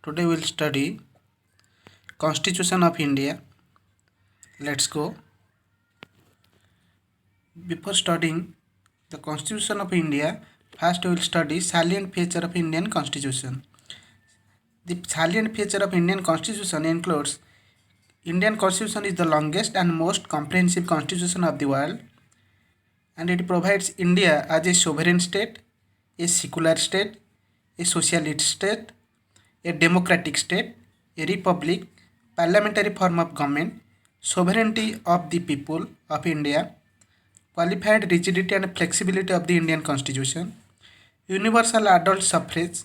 Today we'll study Constitution of India. Let's go. Before studying the Constitution of India, first we will study salient feature of Indian Constitution. The salient feature of Indian Constitution includes Indian Constitution is the longest and most comprehensive constitution of the world, and it provides India as a sovereign state, a secular state, a socialist state, a democratic state, a republic, parliamentary form of government, sovereignty of the people of India, qualified rigidity and flexibility of the Indian Constitution, universal adult suffrage,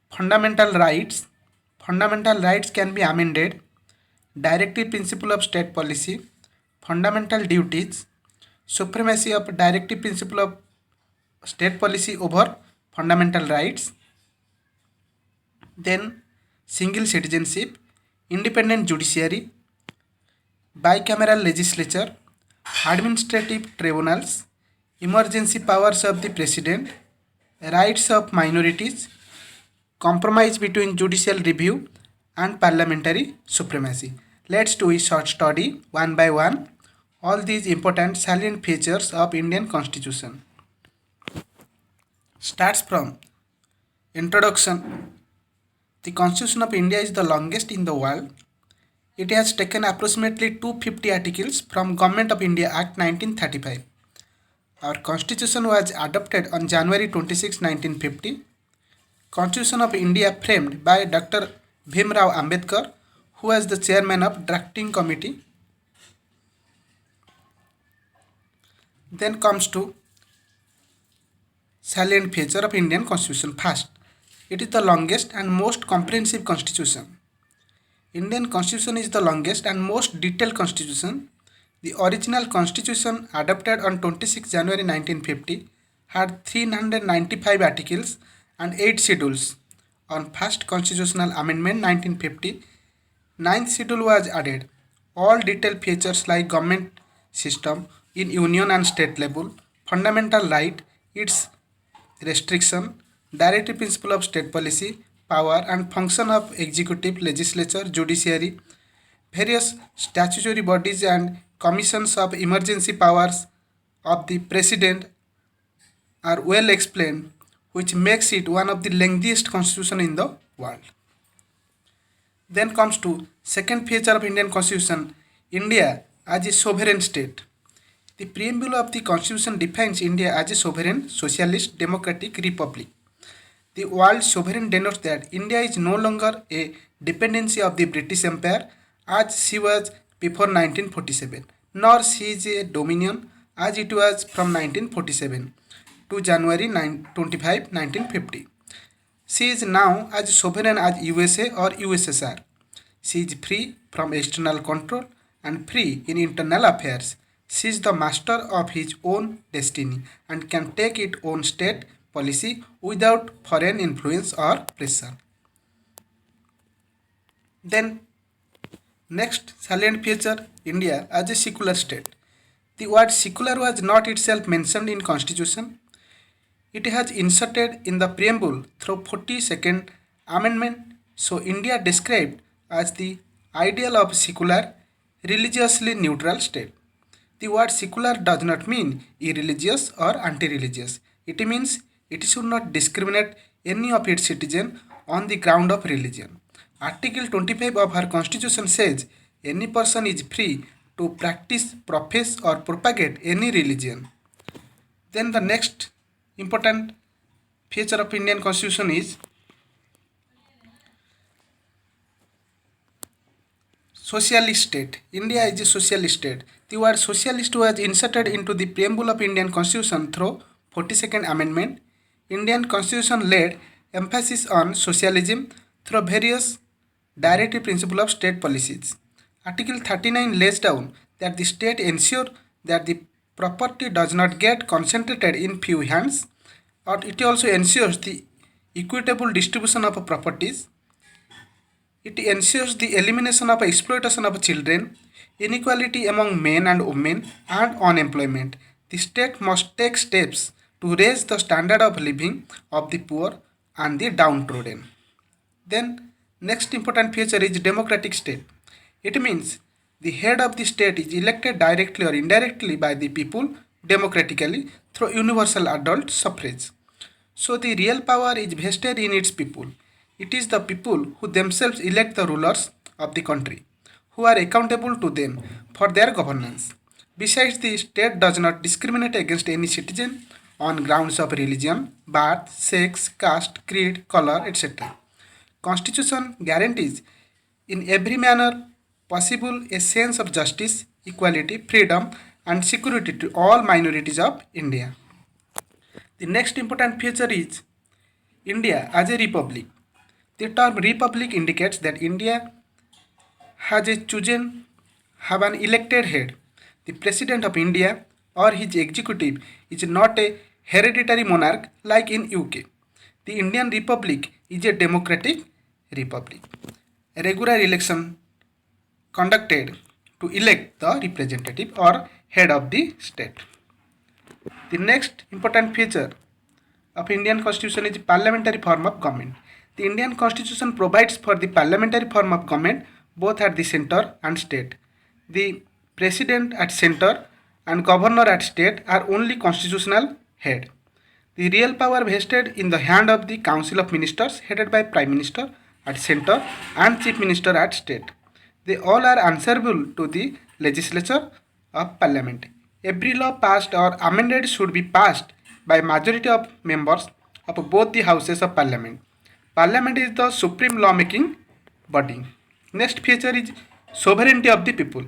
fundamental rights. Fundamental rights can be amended, directive principle of state policy, fundamental duties, supremacy of directive principle of state policy over fundamental rights, then single citizenship, independent judiciary, bicameral legislature, administrative tribunals, emergency powers of the president, rights of minorities, compromise between judicial review and parliamentary supremacy. Let's do a short study one by one all these important salient features of Indian Constitution. Starts from introduction. The Constitution of India is the longest in the world. It has taken approximately 250 articles from Government of India Act 1935. Our Constitution was adopted on January 26, 1950. Constitution of India framed by Dr. Bhimrao Ambedkar, who was the chairman of drafting committee. Then comes to salient feature of Indian Constitution. First, it is the longest and most comprehensive constitution. Indian Constitution is the longest and most detailed constitution. The original constitution adopted on 26 January 1950 had 395 articles and 8 schedules. On first constitutional amendment 1950, 9th schedule was added. All detailed features like government system in union and state level, fundamental right, its restriction, directive principle of state policy, power and function of executive, legislature, judiciary, various statutory bodies and commissions of emergency powers of the president are well explained, which makes it one of the lengthiest constitution in the world. Then comes to second feature of Indian Constitution, India as a sovereign state. The preamble of the Constitution defines India as a sovereign, socialist, democratic republic. The word sovereign denotes that India is no longer a dependency of the British Empire as she was before 1947, nor she is a dominion as it was from 1947 to January 25, 1950. She is now as sovereign as USA or USSR. She is free from external control and free in internal affairs. She is the master of his own destiny and can take its own state policy without foreign influence or pressure. Then next salient feature, India as a secular state. The word secular was not itself mentioned in Constitution. It has inserted in the preamble through 42nd Amendment. So India described as the ideal of secular, religiously neutral state. The word secular does not mean irreligious or anti-religious. It means it should not discriminate any of its citizens on the ground of religion. Article 25 of our Constitution says any person is free to practice, profess or propagate any religion. Then the next important feature of Indian Constitution is socialist state. India is a socialist state. The word socialist was inserted into the preamble of Indian Constitution through 42nd Amendment. Indian Constitution laid emphasis on socialism through various directive principles of state policies. Article 39 lays down that the state ensure that the property does not get concentrated in few hands, or it also ensures the equitable distribution of properties. It ensures the elimination of exploitation of children, inequality among men and women, and unemployment. The state must take steps to raise the standard of living of the poor and the downtrodden. Then next important feature is democratic state. It means the head of the state is elected directly or indirectly by the people democratically through universal adult suffrage. So the real power is vested in its people. It is the people who themselves elect the rulers of the country, who are accountable to them for their governance. Besides, the state does not discriminate against any citizen on grounds of religion, birth, sex, caste, creed, color, etc. Constitution guarantees in every manner possible a sense of justice, equality, freedom and security to all minorities of India. The next important feature is India as a republic. The term republic indicates that India has a chosen, have an elected head. The president of India or his executive is not a hereditary monarch like in UK. The Indian Republic is a democratic republic. A regular election conducted to elect the representative or head of the state. The next important feature of Indian Constitution is parliamentary form of government. The Indian Constitution provides for the parliamentary form of government both at the center and state. The president at center and governor at state are only constitutional head. The real power vested in the hand of the Council of Ministers headed by Prime Minister at center and Chief Minister at state. They all are answerable to the legislature of parliament. Every law passed or amended should be passed by majority of members of both the houses of parliament. Parliament is the supreme lawmaking body. Next feature is sovereignty of the people.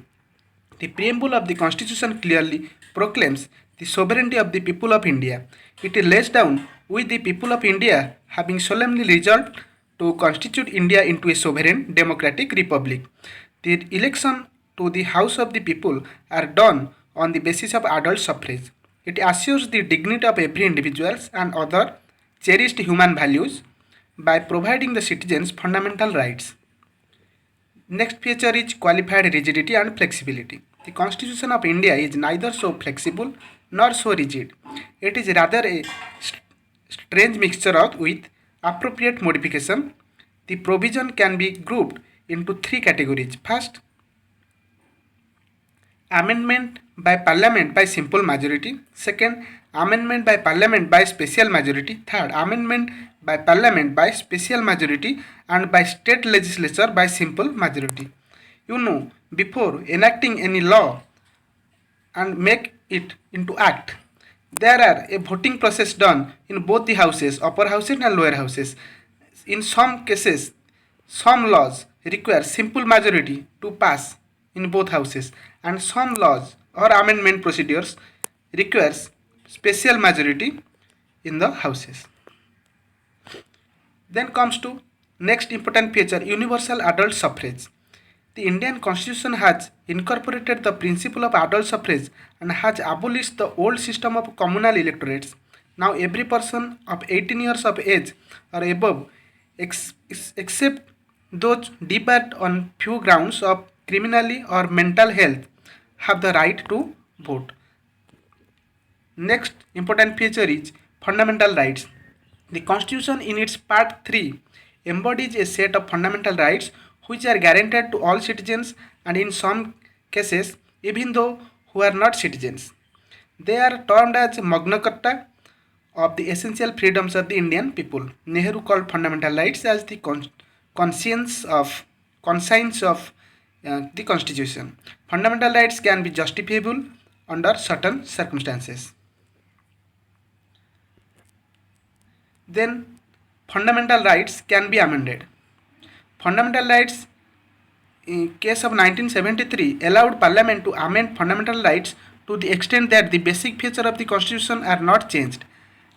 The preamble of the constitution clearly proclaims the sovereignty of the people of India. It lays down with the people of India having solemnly resolved to constitute India into a sovereign democratic republic. The election to the House of the People are done on the basis of adult suffrage. It assures the dignity of every individual and other cherished human values by providing the citizens fundamental rights. Next feature is qualified rigidity and flexibility. The Constitution of India is neither so flexible nor so rigid. It is rather a strange mixture of with appropriate modification. The provision can be grouped into three categories. First, amendment by parliament by simple majority. Second, amendment by parliament by special majority. Third, amendment by parliament by special majority and by state legislature by simple majority. Before enacting any law and make it into act, there are a voting process done in both the houses, upper houses and lower houses. In some cases, some laws require simple majority to pass in both houses, and some laws or amendment procedures requires special majority in the houses. Then comes to next important feature, universal adult suffrage. The Indian Constitution has incorporated the principle of adult suffrage and has abolished the old system of communal electorates. Now every person of 18 years of age or above, except those debarred on few grounds of criminally or mental health, have the right to vote. Next important feature is fundamental rights. The Constitution in its part 3 embodies a set of fundamental rights which are guaranteed to all citizens and in some cases even though who are not citizens. They are termed as Magna Carta of the essential freedoms of the Indian people. Nehru called fundamental rights as the conscience of the Constitution. Fundamental rights can be justifiable under certain circumstances. Then fundamental rights can be amended. Fundamental rights in case of 1973 allowed Parliament to amend fundamental rights to the extent that the basic feature of the Constitution are not changed.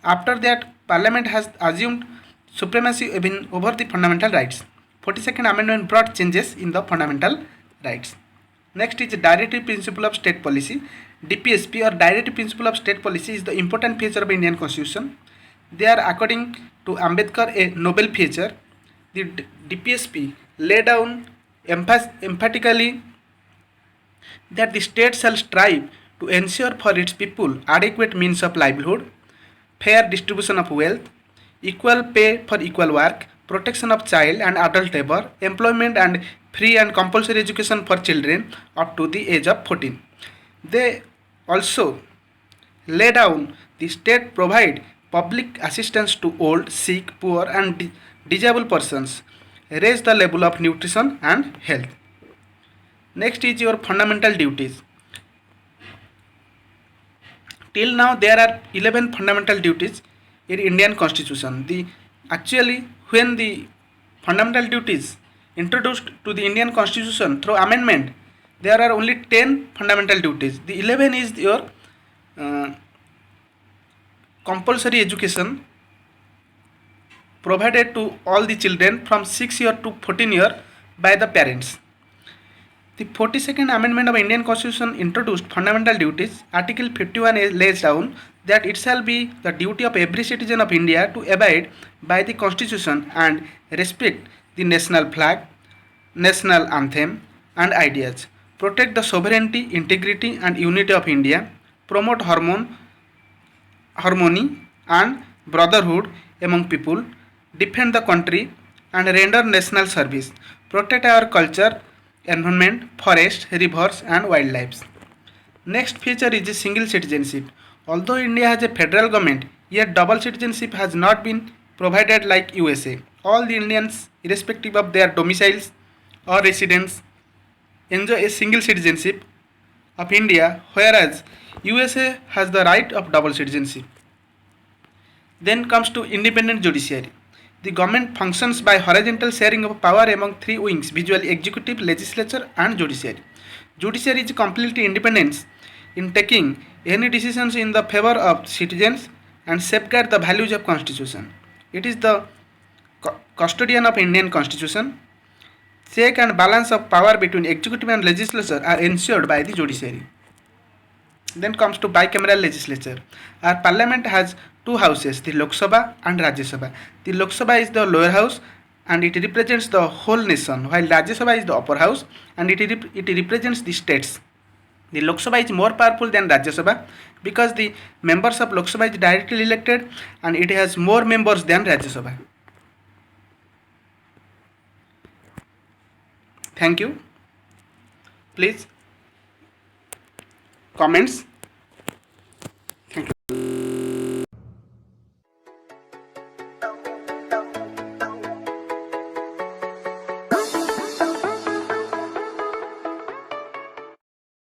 After that, Parliament has assumed supremacy over the fundamental rights. 42nd Amendment brought changes in the fundamental rights. Next is the directive principle of state policy. DPSP or directive principle of state policy is the important feature of Indian Constitution. They are, according to Ambedkar, a noble feature. The DPSP lay down emphatically that the state shall strive to ensure for its people adequate means of livelihood, fair distribution of wealth, equal pay for equal work, protection of child and adult labor, employment and free and compulsory education for children up to the age of 14. They also lay down the state provide public assistance to old, sick, poor and disabled persons, raise the level of nutrition and health. Next is your fundamental duties. Till now there are 11 fundamental duties in Indian constitution. The actually when the fundamental duties introduced to the Indian constitution through amendment, there are only 10 fundamental duties. The 11 is your compulsory education provided to all the children from 6 year to 14 year by the parents. The 42nd Amendment of Indian Constitution introduced fundamental duties. Article 51 lays down that it shall be the duty of every citizen of India to abide by the Constitution and respect the national flag, national anthem and ideas, protect the sovereignty, integrity and unity of India, promote harmony and brotherhood among people, defend the country and render national service, protect our culture, environment, forests, rivers and wildlife. Next feature is single citizenship. Although India has a federal government, yet double citizenship has not been provided like USA. All the Indians, irrespective of their domiciles or residence, enjoy a single citizenship of India, whereas USA has the right of double citizenship. Then comes to independent judiciary. The government functions by horizontal sharing of power among three wings, visually executive, legislature and judiciary. Judiciary is completely independent in taking any decisions in the favor of citizens and safeguard the values of constitution. It is the custodian of Indian constitution. Check and balance of power between executive and legislature are ensured by the judiciary. Then comes to bicameral legislature. Our parliament has two houses, the Lok Sabha and Rajya Sabha. The Lok Sabha is the lower house and it represents the whole nation, while Rajya Sabha is the upper house and it represents the states. The Lok Sabha is more powerful than Rajya Sabha because the members of Lok Sabha is directly elected and it has more members than Rajya Sabha. Thank you. Please comments.